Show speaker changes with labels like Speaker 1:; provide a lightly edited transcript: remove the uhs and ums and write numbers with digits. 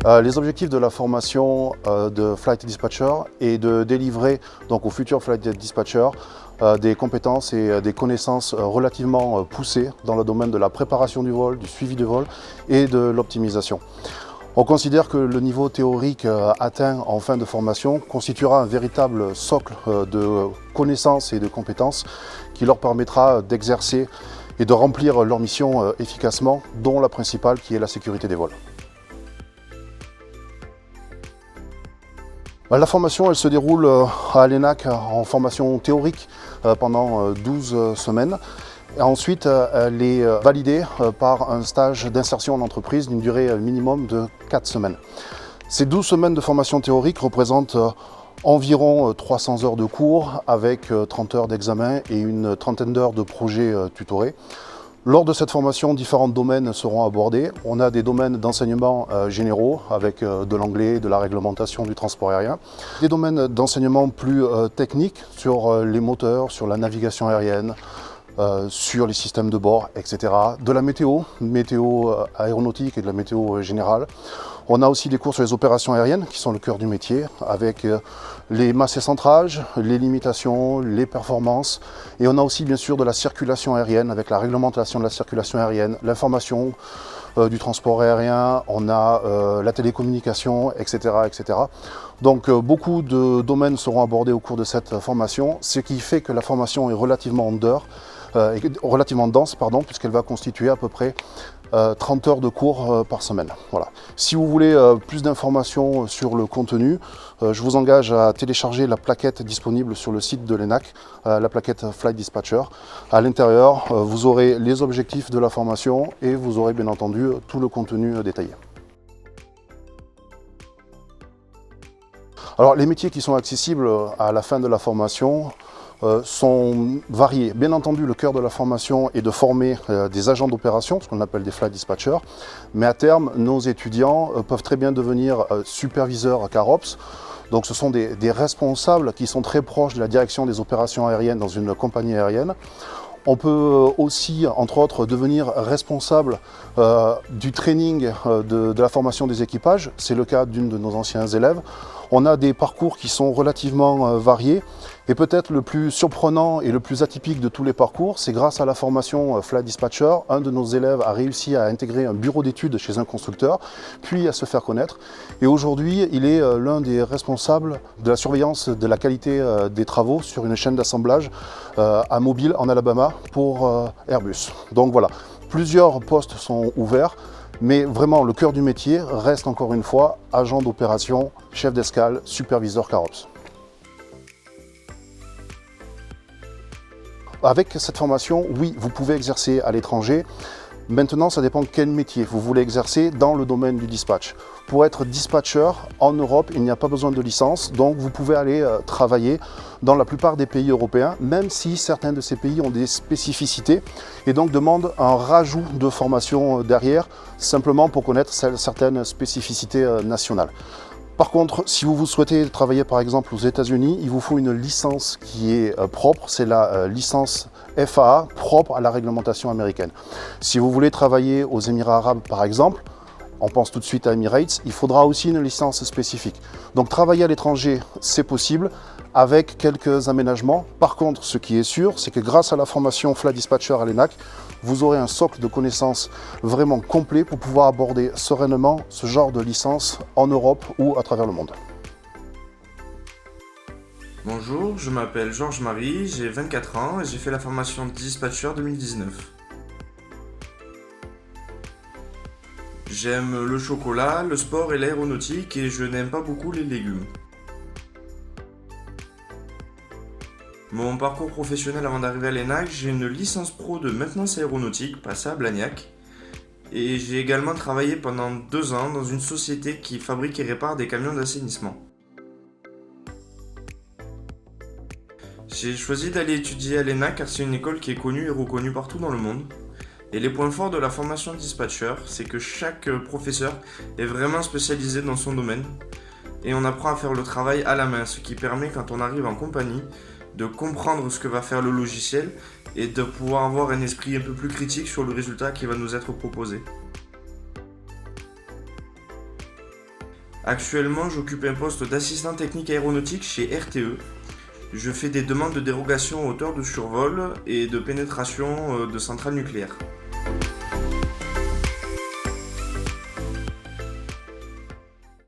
Speaker 1: Les objectifs de la formation de Flight Dispatcher est de délivrer donc, aux futurs Flight Dispatchers des compétences et des connaissances relativement poussées dans le domaine de la préparation du vol, du suivi du vol et de l'optimisation. On considère que le niveau théorique atteint en fin de formation constituera un véritable socle de connaissances et de compétences qui leur permettra d'exercer et de remplir leur mission efficacement, dont la principale qui est la sécurité des vols. La formation elle se déroule à l'ENAC en formation théorique pendant 12 semaines. Et ensuite, elle est validée par un stage d'insertion en entreprise d'une durée minimum de 4 semaines. Ces 12 semaines de formation théorique représentent environ 300 heures de cours avec 30 heures d'examen et une trentaine d'heures de projets tutorés. Lors de cette formation, différents domaines seront abordés. On a des domaines d'enseignement généraux avec de l'anglais, de la réglementation du transport aérien. Des domaines d'enseignement plus techniques sur les moteurs, sur la navigation aérienne, sur les systèmes de bord, etc. De la météo aéronautique et de la météo générale. On a aussi des cours sur les opérations aériennes qui sont le cœur du métier avec les masses et centrages, les limitations, les performances. Et on a aussi bien sûr de la circulation aérienne avec la réglementation de la circulation aérienne, l'information du transport aérien, on a la télécommunication, etc. etc. Donc beaucoup de domaines seront abordés au cours de cette formation, ce qui fait que la formation est relativement dense, puisqu'elle va constituer à peu près 30 heures de cours par semaine. Voilà. Si vous voulez plus d'informations sur le contenu, je vous engage à télécharger la plaquette disponible sur le site de l'ENAC, la plaquette Flight Dispatcher. À l'intérieur, vous aurez les objectifs de la formation et vous aurez bien entendu tout le contenu détaillé. Alors les métiers qui sont accessibles à la fin de la formation sont variés. Bien entendu, le cœur de la formation est de former des agents d'opération, ce qu'on appelle des flight dispatchers, mais à terme, nos étudiants peuvent très bien devenir superviseurs CAROPS. Donc ce sont des responsables qui sont très proches de la direction des opérations aériennes dans une compagnie aérienne. On peut aussi, entre autres, devenir responsable du training de la formation des équipages. C'est le cas d'une de nos anciens élèves. On a des parcours qui sont relativement variés. Et peut-être le plus surprenant et le plus atypique de tous les parcours, c'est grâce à la formation Flight Dispatcher, un de nos élèves a réussi à intégrer un bureau d'études chez un constructeur, puis à se faire connaître. Et aujourd'hui, il est l'un des responsables de la surveillance de la qualité des travaux sur une chaîne d'assemblage à Mobile, en Alabama, pour Airbus. Donc voilà, plusieurs postes sont ouverts. Mais vraiment, le cœur du métier reste encore une fois agent d'opération, chef d'escale, superviseur CAROPS. Avec cette formation, oui, vous pouvez exercer à l'étranger. Maintenant, ça dépend de quel métier vous voulez exercer dans le domaine du dispatch. Pour être dispatcher en Europe, il n'y a pas besoin de licence, donc vous pouvez aller travailler dans la plupart des pays européens, même si certains de ces pays ont des spécificités et donc demandent un rajout de formation derrière, simplement pour connaître certaines spécificités nationales. Par contre, si vous souhaitez travailler par exemple aux États-Unis, il vous faut une licence qui est propre, c'est la licence FAA propre à la réglementation américaine. Si vous voulez travailler aux Émirats arabes par exemple, on pense tout de suite à Emirates, il faudra aussi une licence spécifique. Donc travailler à l'étranger, c'est possible avec quelques aménagements. Par contre, ce qui est sûr, c'est que grâce à la formation Flight Dispatcher à l'ENAC, vous aurez un socle de connaissances vraiment complet pour pouvoir aborder sereinement ce genre de licence en Europe ou à travers le monde.
Speaker 2: Bonjour, je m'appelle Georges-Marie, j'ai 24 ans et j'ai fait la formation Dispatcher 2019. J'aime le chocolat, le sport et l'aéronautique et je n'aime pas beaucoup les légumes. Mon parcours professionnel avant d'arriver à l'ENAC, j'ai une licence pro de maintenance aéronautique passée à Blagnac. Et j'ai également travaillé pendant 2 ans dans une société qui fabrique et répare des camions d'assainissement. J'ai choisi d'aller étudier à l'ENAC car c'est une école qui est connue et reconnue partout dans le monde. Et les points forts de la formation dispatcher, c'est que chaque professeur est vraiment spécialisé dans son domaine. Et on apprend à faire le travail à la main, ce qui permet quand on arrive en compagnie de comprendre ce que va faire le logiciel et de pouvoir avoir un esprit un peu plus critique sur le résultat qui va nous être proposé. Actuellement, j'occupe un poste d'assistant technique aéronautique chez RTE. Je fais des demandes de dérogation à hauteur de survol et de pénétration de centrales nucléaires.